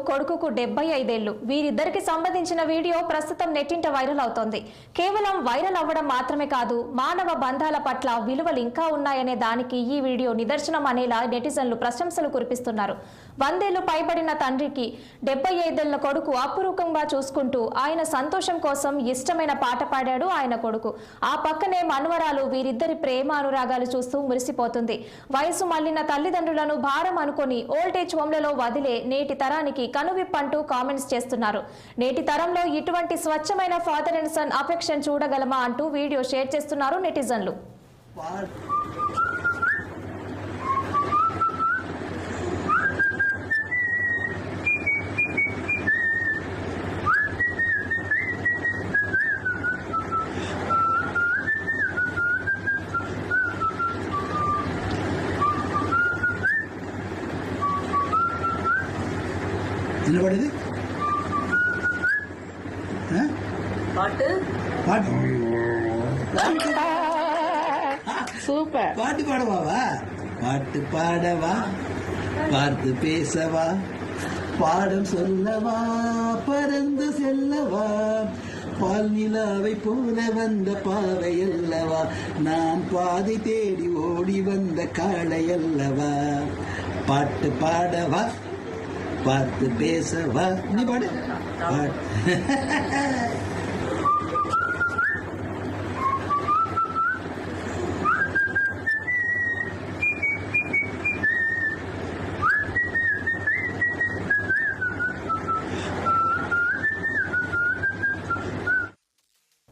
కొడుకుకు 75 వీరిద్దరికి సంబంధించిన వీడియో ప్రస్తుతం నెట్టింట వైరల్ అవుతోంది. కేవలం వైరల్ అవ్వడం మాత్రమే కాదు, మానవ బంధాల పట్ల విలువలు ఇంకా ఉన్నాయనే దానికి ఈ వీడియో నిదర్శనం అనేలా నెటిజన్లు ప్రశంసలు కురిపిస్తున్నారు. 100 ఏళ్లు పైబడిన తండ్రికి 75 ఏళ్ల కొడుకు అపురూపంగా చూసుకుంటూ ఆయన సంతోషం కోసం ఇష్టమైన పాట పాడాడు ఆయన కొడుకు. ఆ పక్కనే మనవరాలు వీరిద్దరి ప్రేమ అనురాగాలు చూస్తూ మురిసిపోతుంది. వయసు మళ్లిన తల్లిదండ్రులను భారం అనుకొని ఓల్డేజ్ హోమ్లలో వదిలే నేటి తరానికి కనువిప్పంటూ కామెంట్స్ చేస్తున్నారు. నేటి తరంలో ఇటువంటి స్వచ్ఛమైన ఫాదర్ అండ్ సన్ అఫెక్షన్ చూడగలమా అంటూ వీడియో షేర్ చేస్తున్నారు నెటిజన్లు. నిలబడేది பாட்டு பாட்டு சூப்பர். பாட்டு பாடவாவா? பாட்டு பாடவா, பார்த்து பேசவா, பாடம் சொல்லவா, பறந்து செல்லவா, பால் நிலாவை போல வந்த பாவை அல்லவா, நான் பாதை தேடி ஓடி வந்த காளை அல்லவா. பாட்டு பாடவா, பார்த்து பேசவா, நீ பாடு.